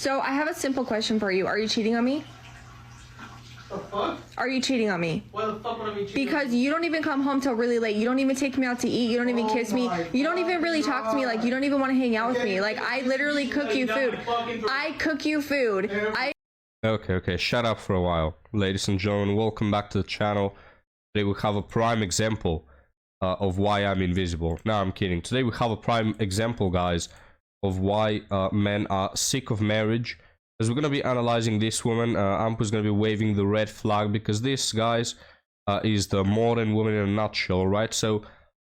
So I have a simple question for you. Are you cheating on me? The fuck? Are you cheating on me? Why the fuck would I be cheating? Because you don't even come home till really late. You don't even take me out to eat. You don't even kiss me. You don't even really talk to me. Like, you don't even want to hang out with me. Like, I literally cook you food. I cook you food. Okay, shut up for a while. Ladies and gentlemen, welcome back to the channel. Today we have a prime example of why I'm invisible. No, I'm kidding. Today we have a prime example, guys, of why men are sick of marriage. As we're going to be analyzing this woman, Ampu's going to be waving the red flag because this, guys, is the modern woman in a nutshell, right? So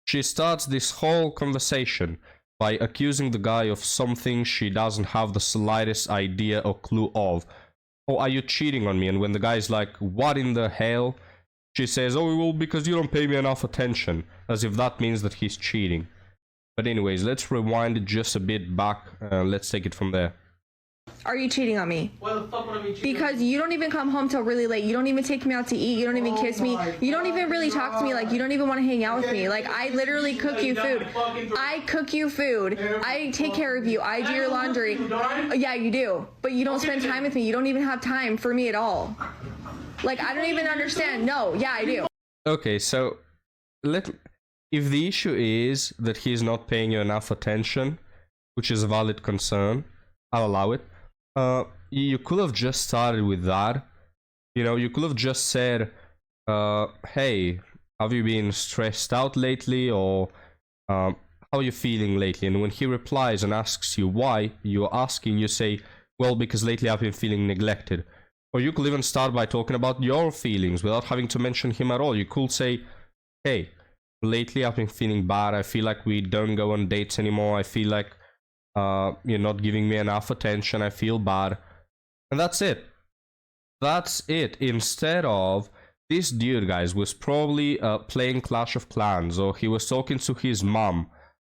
she starts this whole conversation by accusing the guy of something she doesn't have the slightest idea or clue of. Oh, are you cheating on me? And when the guy's like, what in the hell? She says, oh, well, because you don't pay me enough attention. As if that means that he's cheating. But anyways, let's rewind it just a bit back. Let's take it from there. Are you cheating on me? Why the fuck would I be cheating? Because you don't even come home till really late. You don't even take me out to eat. You don't even kiss me. You don't even really talk to me. Like, you don't even want to hang out with me. Like, I literally cook you food. I cook you food. I take care of you. I do your laundry. Yeah, you do. But you don't spend time with me. You don't even have time for me at all. Like, I don't even understand. No, yeah, I do. Okay, so if the issue is that he's not paying you enough attention, which is a valid concern, I'll allow it. You could have just started with that. You know, you could have just said, hey, have you been stressed out lately, or how are you feeling lately? And when he replies and asks you why, you're asking, you say, well, because lately I've been feeling neglected. Or you could even start by talking about your feelings without having to mention him at all. You could say, hey, lately I've been feeling bad. I feel like we don't go on dates anymore. I feel like you're not giving me enough attention. I feel bad. And that's it. That's it. Instead of, this dude, guys, was probably playing Clash of Clans, or he was talking to his mom,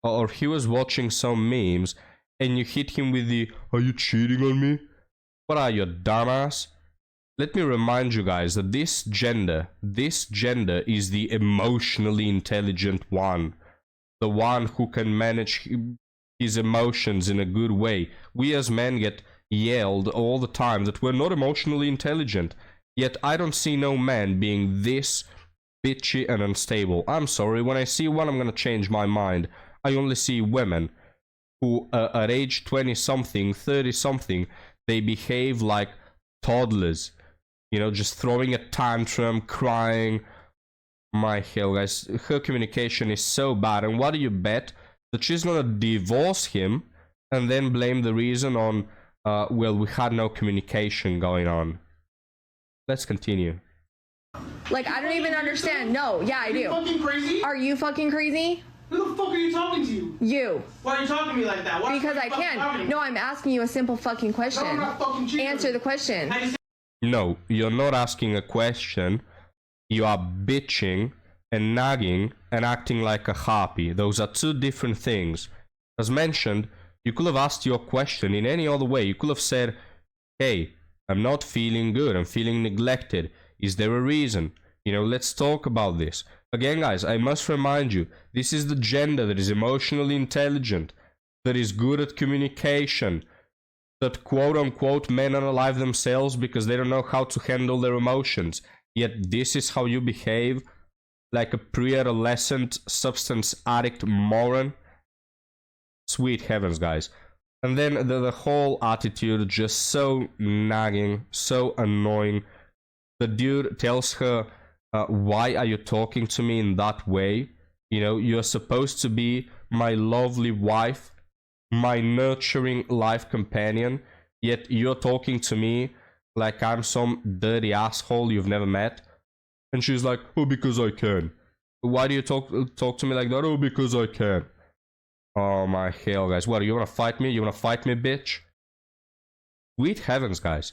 or he was watching some memes, and you hit him with the, are you cheating on me? What are you, dumbass? Let me remind you guys that this gender is the emotionally intelligent one. The one who can manage his emotions in a good way. We as men get yelled all the time that we're not emotionally intelligent. Yet I don't see no man being this bitchy and unstable. I'm sorry, when I see one, I'm gonna change my mind. I only see women who at age 20-something, 30-something, they behave like toddlers. You know, just throwing a tantrum, crying. My hell, guys. Her communication is so bad. And what do you bet? That she's gonna divorce him and then blame the reason on, well, we had no communication going on. Let's continue. Like, I don't even understand. No, yeah, I do. Are you fucking crazy? Are you fucking crazy? Who the fuck are you talking to? You. Why are you talking to me like that? Why Because I can. No, I'm asking you a simple fucking question. No, I'm not fucking cheating. Answer the question. No, you're not asking a question. You are bitching and nagging and acting like a harpy. Those are two different things. As mentioned, you could have asked your question in any other way. You could have said, hey, I'm not feeling good. I'm feeling neglected. Is there a reason? You know, let's talk about this. Again, guys, I must remind you, this is the gender that is emotionally intelligent, that is good at communication, that quote-unquote men unalive themselves because they don't know how to handle their emotions. Yet this is how you behave, like a pre-adolescent substance addict moron. Sweet heavens, guys. And then the whole attitude, just so nagging, so annoying. The dude tells her, why are you talking to me in that way? You know, you're supposed to be my lovely wife, my nurturing life companion, yet you're talking to me like I'm some dirty asshole you've never met. And she's like, oh, because I can. Why do you talk to me like that? Oh, because I can. Oh my hell, guys. What, you wanna fight me? You wanna fight me, bitch? Sweet heavens, guys.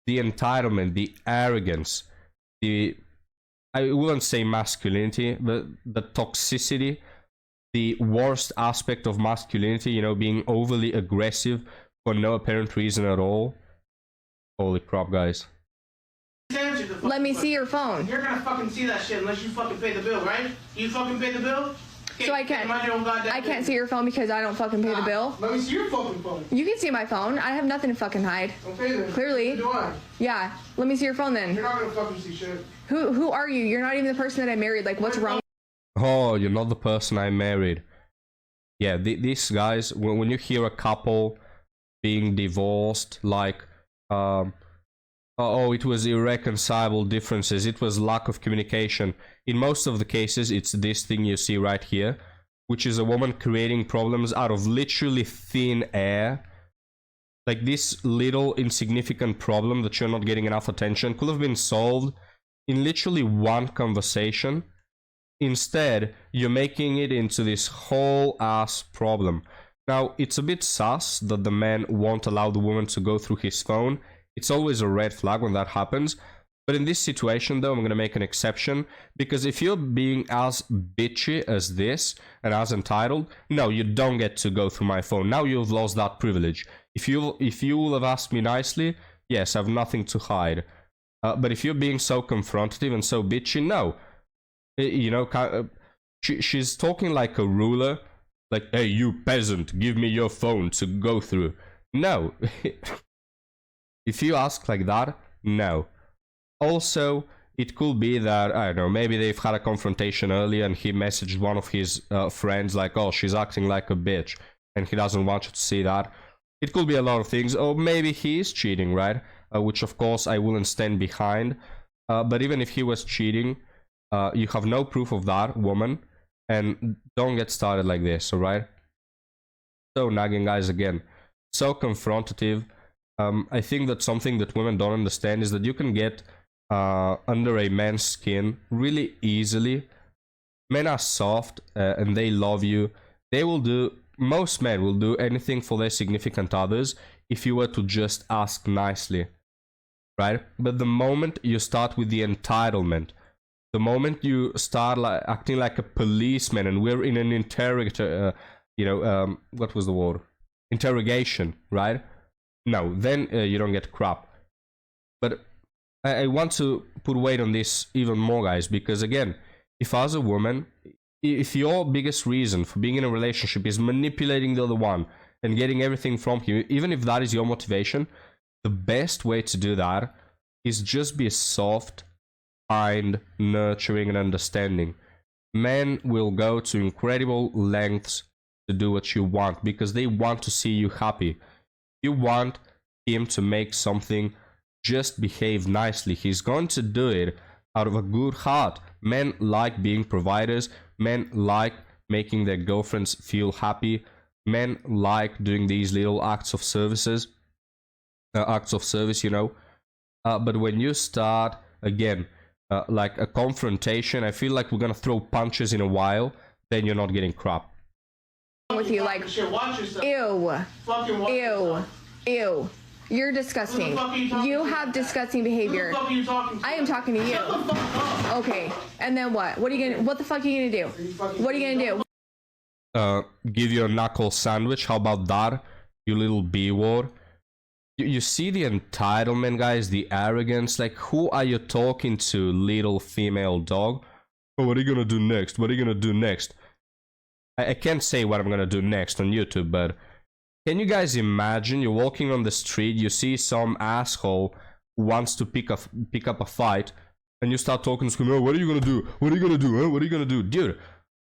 The entitlement, the arrogance, I wouldn't say masculinity, but the toxicity, the worst aspect of masculinity, you know, being overly aggressive for no apparent reason at all. Holy crap, guys. Let me see your phone. You're gonna fucking see that shit unless you fucking pay the bill, right? You fucking pay the bill? So I can't. Mind your own goddamn I can't business. see your phone because I don't fucking pay the bill. Let me see your fucking phone. You can see my phone. I have nothing to fucking hide. Okay then. Clearly. Do I? Yeah. Let me see your phone then. You're not gonna fucking see shit. Who are you? You're not even the person that I married. Like, what's wrong? Oh, you're not the person I married. Yeah, these guys, when you hear a couple being divorced, like, oh, it was irreconcilable differences, it was lack of communication. In most of the cases, it's this thing you see right here, which is a woman creating problems out of literally thin air. Like, this little insignificant problem that you're not getting enough attention could have been solved in literally one conversation. Instead, you're making it into this whole ass problem. Now, it's a bit sus that the man won't allow the woman to go through his phone. It's always a red flag when that happens. But in this situation, though, I'm going to make an exception. Because if you're being as bitchy as this and as entitled, no, you don't get to go through my phone. Now you've lost that privilege. If you will have asked me nicely, yes, I have nothing to hide. But if you're being so confrontative and so bitchy, no. You know, she's talking like a ruler. Like, hey, you peasant, give me your phone to go through. No. If you ask like that, no. Also, it could be that, I don't know, maybe they've had a confrontation earlier and he messaged one of his friends like, oh, she's acting like a bitch, and he doesn't want you to see that. It could be a lot of things. Or maybe he is cheating, right? Which, of course, I wouldn't stand behind. But even if he was cheating, you have no proof of that, woman. And don't get started like this, alright? So nagging, guys, again. So confrontative. I think that something that women don't understand is that you can get under a man's skin really easily. Men are soft and they love you. They will do, most men will do anything for their significant others if you were to just ask nicely, right? But the moment you start with the entitlement, the moment you start acting like a policeman, and we're in an what was the word? Interrogation, right? No, then you don't get crap. But I want to put weight on this even more, guys, because again, if as a woman, if your biggest reason for being in a relationship is manipulating the other one and getting everything from him, even if that is your motivation, the best way to do that is just be soft, kind, nurturing, and understanding. Men will go to incredible lengths to do what you want because they want to see you happy. You want him to make something, just behave nicely. He's going to do it out of a good heart. Men like being providers. Men like making their girlfriends feel happy. Men like doing these little acts of service, you know. But when you start, again, like a confrontation, I feel like we're gonna throw punches in a while, then you're not getting crap. With you, like, Shit, watch yourself. ew, Fucking watch ew, yourself. ew. You're disgusting. Who the fuck are you talking You to? have disgusting Who the behavior. fuck are you talking to? I am talking to you. Shut the fuck up. Okay, and then what? What the fuck are you gonna do? What are you gonna do? Give you a knuckle sandwich. How about that, you little B-word? You see the entitlement, guys, the arrogance. Like, who are you talking to, little female dog? Oh, what are you gonna do next? What are you gonna do next? I can't say what I'm gonna do next on YouTube, but can you guys imagine you're walking on the street, you see some asshole who wants to pick up a fight, and you start talking to him, oh, what are you gonna do? What are you gonna do? Huh? What are you gonna do? Dude,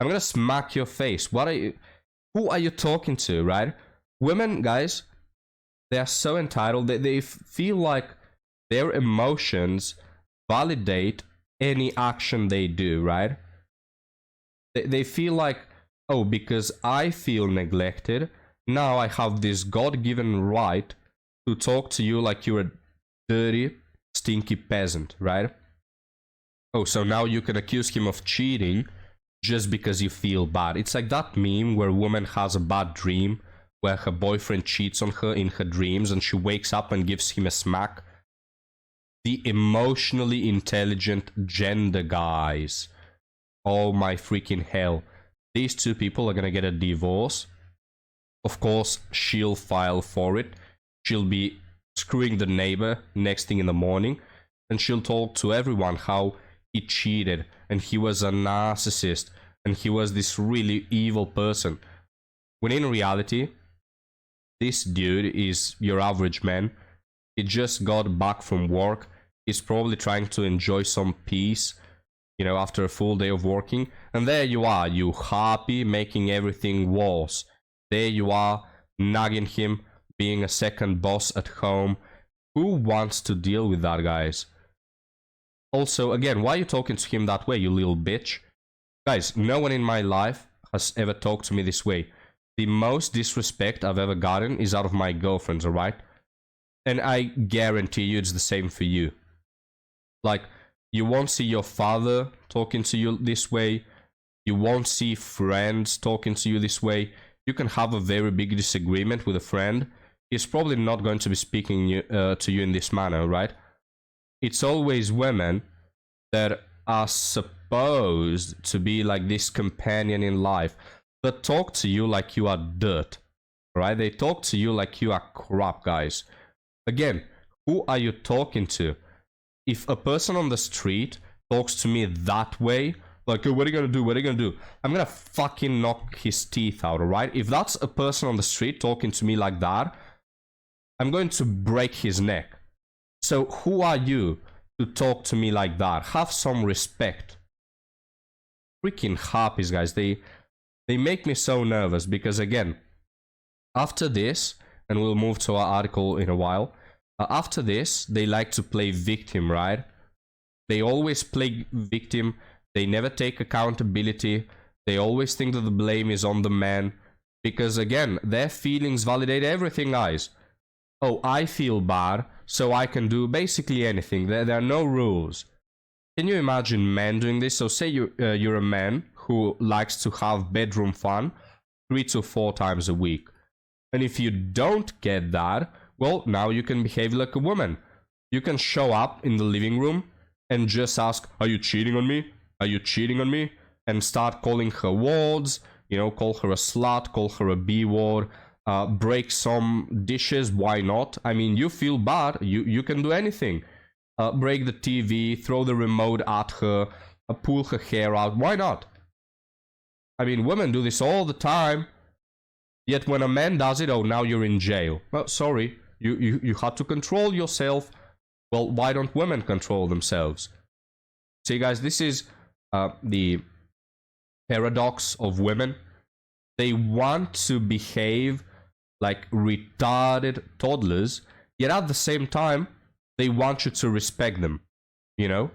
I'm gonna smack your face. Who are you talking to, right? Women, guys, they are so entitled that they feel like their emotions validate any action they do, right? They feel like, oh, because I feel neglected, now I have this God-given right to talk to you like you're a dirty, stinky peasant, right? Oh, so now you can accuse him of cheating just because you feel bad. It's like that meme where a woman has a bad dream where her boyfriend cheats on her in her dreams and she wakes up and gives him a smack. The emotionally intelligent gender guys. Oh my freaking hell. These two people are gonna get a divorce. Of course, she'll file for it. She'll be screwing the neighbor next thing in the morning. And she'll talk to everyone how he cheated and he was a narcissist and he was this really evil person. When in reality, this dude is your average man. He just got back from work. He's probably trying to enjoy some peace, you know, after a full day of working. And there you are, you happy, making everything worse. There you are, nagging him, being a second boss at home. Who wants to deal with that, guys? Also, again, why are you talking to him that way, you little bitch? Guys, no one in my life has ever talked to me this way. The most disrespect I've ever gotten is out of my girlfriends, alright? And I guarantee you it's the same for you. Like, you won't see your father talking to you this way. You won't see friends talking to you this way. You can have a very big disagreement with a friend. He's probably not going to be speaking to you in this manner, right? It's always women that are supposed to be like this companion in life, that talk to you like you are dirt, right? They talk to you like you are crap, guys. Again, who are you talking to? If a person on the street talks to me that way, like, oh, what are you gonna do? What are you gonna do? I'm gonna fucking knock his teeth out, alright? If that's a person on the street talking to me like that, I'm going to break his neck. So who are you to talk to me like that? Have some respect. Freaking harpies, guys. They make me so nervous because, again, after this, and we'll move to our article in a while, after this, they like to play victim, right? They always play victim. They never take accountability. They always think that the blame is on the man. Because, again, their feelings validate everything, guys. Oh, I feel bad, so I can do basically anything. There are no rules. Can you imagine men doing this? So say you're a man who likes to have bedroom fun 3 to 4 times a week. And if you don't get that, well, now you can behave like a woman. You can show up in the living room and just ask, are you cheating on me? Are you cheating on me? And start calling her words, you know, call her a slut, call her a B-word, break some dishes, why not? I mean, you feel bad, you can do anything. Break the TV, throw the remote at her, pull her hair out, why not? I mean, women do this all the time. Yet when a man does it, oh, now you're in jail. Well, sorry, you had to control yourself. Well, why don't women control themselves? See, guys, this is the paradox of women. They want to behave like retarded toddlers, yet at the same time, they want you to respect them. You know?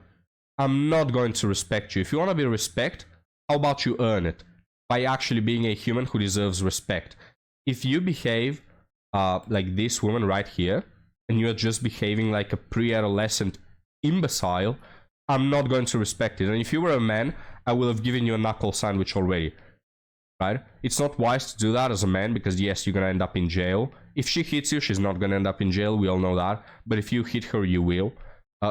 I'm not going to respect you. If you want to be respect, how about you earn it? By actually being a human who deserves respect. If you behave like this woman right here, and you're just behaving like a pre-adolescent imbecile, I'm not going to respect it. And if you were a man, I will have given you a knuckle sandwich already. Right? It's not wise to do that as a man, because yes, you're gonna end up in jail. If she hits you, she's not gonna end up in jail, we all know that. But if you hit her, you will.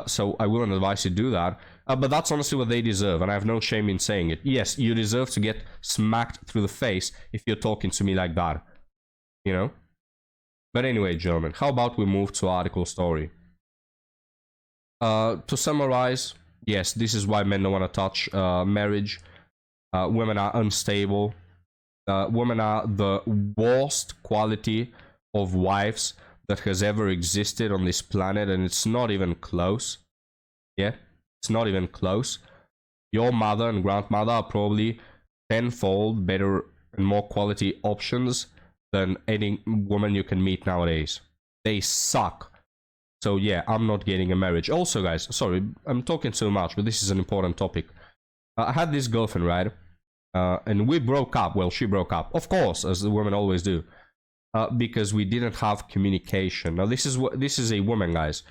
So I wouldn't advise you to do that. But that's honestly what they deserve, and I have no shame in saying it. Yes, you deserve to get smacked through the face if you're talking to me like that. You know? But anyway, gentlemen, how about we move to article story? To summarize, yes, this is why men don't want to touch marriage. Women are unstable. Women are the worst quality of wives that has ever existed on this planet, and it's not even close. Yeah, it's not even close. Your mother and grandmother are probably tenfold better and more quality options than any woman you can meet nowadays. They suck. So yeah, I'm not getting a marriage. Also, guys, sorry, I'm talking too much, but this is an important topic. I had this girlfriend, right? And we broke up. Well, she broke up, of course, as the women always do, because we didn't have communication. Now, this is a woman, guys,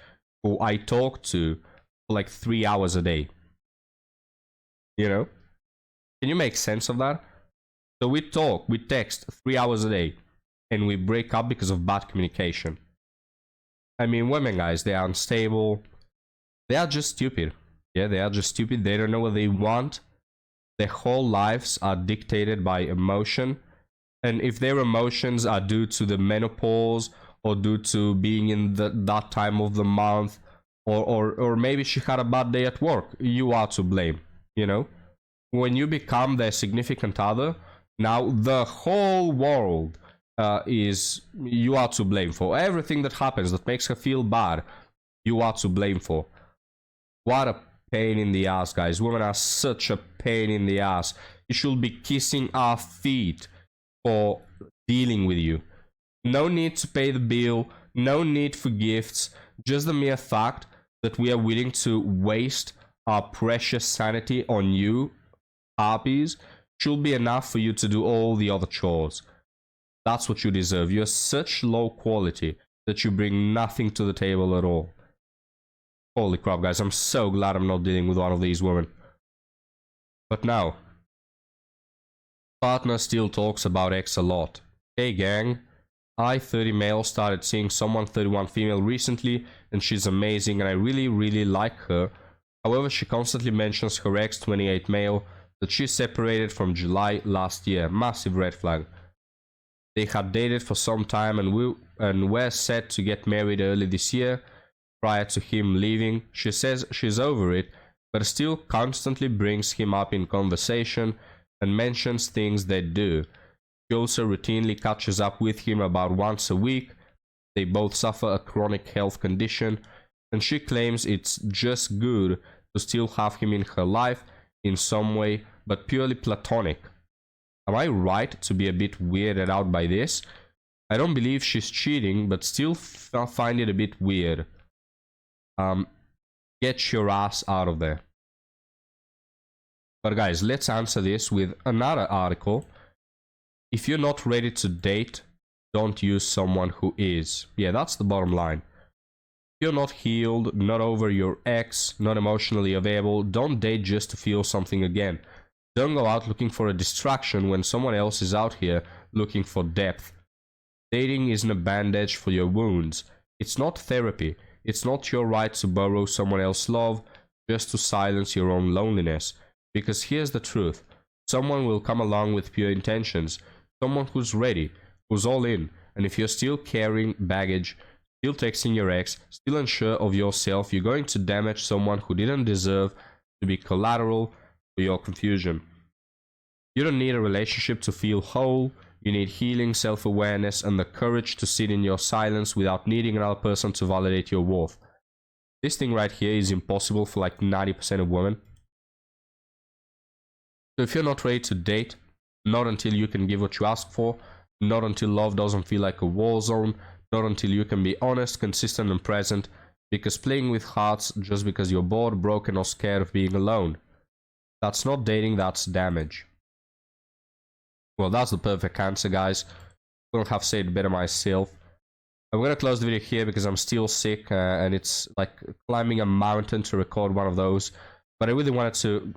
who I talk to for like 3 hours a day. You know? Can you make sense of that? So we talk, we text 3 hours a day, and we break up because of bad communication. I mean, women, guys, they are unstable. They are just stupid. Yeah, they are just stupid. They don't know what they want. Their whole lives are dictated by emotion. And if their emotions are due to the menopause, or due to being in that time of the month, or maybe she had a bad day at work, you are to blame, you know? when you become their significant other, now the whole world you are to blame for. Everything that happens that makes her feel bad, you are to blame for. What a pain in the ass, guys. Women are such a pain in the ass. You should be kissing our feet for dealing with you. No need to pay the bill, no need for gifts, just the mere fact that we are willing to waste our precious sanity on you, harpies, should be enough for you to do all the other chores. That's what you deserve. You're such low quality that you bring nothing to the table at all. Holy crap, guys, I'm so glad I'm not dealing with one of these women. But now, partner still talks about X a lot. Hey gang, I, 30 male, started seeing someone 31 female recently, and she's amazing and I really like her. However, she constantly mentions her ex, 28 male, that she separated from July last year. Massive red flag. They had dated for some time and were set to get married early this year. Prior to him leaving, she says she's over it, but still constantly brings him up in conversation and mentions things they do. She also routinely catches up with him about once a week. They both suffer a chronic health condition, and she claims it's just good to still have him in her life in some way, but purely platonic. Am I right to be a bit weirded out by this? I don't believe she's cheating, but still find it a bit weird. Get your ass out of there. But guys, let's answer this with another article. If you're not ready to date, don't use someone who is. Yeah, that's the bottom line. If you're not healed, not over your ex, not emotionally available, don't date just to feel something again. Don't go out looking for a distraction when someone else is out here looking for depth. Dating isn't a bandage for your wounds. It's not therapy. It's not your right to borrow someone else's love just to silence your own loneliness. Because here's the truth. Someone will come along with pure intentions. Someone who's ready, who's all in. And if you're still carrying baggage, still texting your ex, still unsure of yourself, you're going to damage someone who didn't deserve to be collateral for your confusion. You don't need a relationship to feel whole. You need healing, self-awareness, and the courage to sit in your silence without needing another person to validate your worth. This thing right here is impossible for like 90% of women. So if you're not ready to date, not until you can give what you ask for, not until love doesn't feel like a war zone, not until you can be honest, consistent, and present, because playing with hearts just because you're bored, broken, or scared of being alone. That's not dating, that's damage. Well, that's the perfect answer, guys. Couldn't have said it better myself. I'm gonna close the video here because I'm still sick and it's like climbing a mountain to record one of those. But I really wanted to,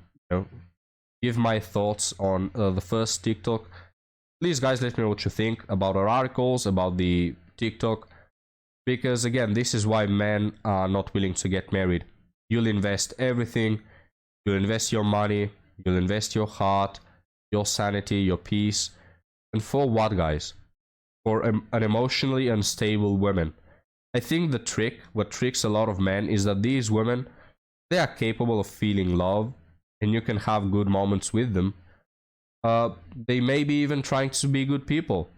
give my thoughts on the first TikTok. Please, guys, let me know what you think about our articles, about the TikTok. Because again, this is why men are not willing to get married. You'll invest everything. You'll invest your money. You'll invest your heart, your sanity, your peace. And for what, guys? For an emotionally unstable woman. I think the trick, what tricks a lot of men, is that these women, they are capable of feeling love, and you can have good moments with them. They may be even trying to be good people.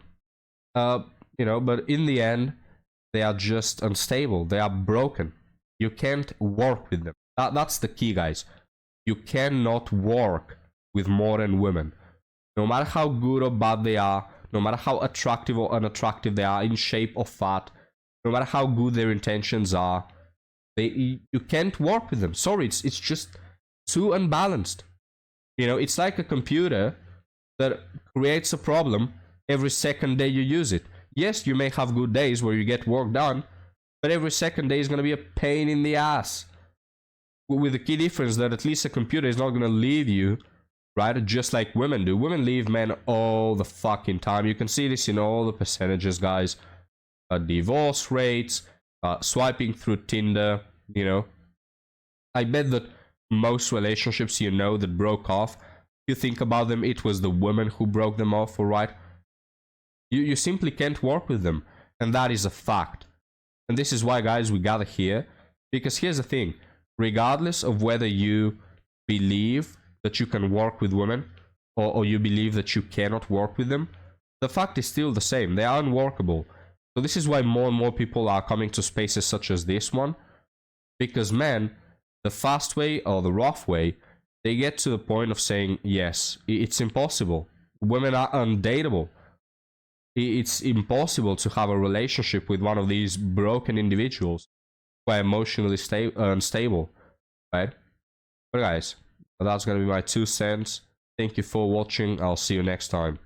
But in the end, they are just unstable. They are broken. You can't work with them. That's the key, guys. You cannot work with modern women. No matter how good or bad they are, no matter how attractive or unattractive they are, in shape or fat, no matter how good their intentions are, you can't work with them. Sorry, it's just too unbalanced. It's like a computer that creates a problem every second day you use it. Yes, you may have good days where you get work done, but every second day is going to be a pain in the ass. With the key difference that at least a computer is not going to leave you, right? Just like women do. Women leave men all the fucking time. You can see this in all the percentages, guys. Divorce rates, swiping through Tinder, I bet that most relationships that broke off, you think about them, it was the woman who broke them off, alright? You simply can't work with them, and that is a fact. And this is why, guys, we gather here, because here's the thing. Regardless of whether you believe that you can work with women, or you believe that you cannot work with them, the fact is still the same. They are unworkable. So this is why more and more people are coming to spaces such as this one, because men, the fast way or the rough way, they get to the point of saying, yes, it's impossible. Women are undateable. It's impossible to have a relationship with one of these broken individuals who are emotionally unstable, right? But guys, that's gonna be my 2 cents. Thank you for watching. I'll see you next time.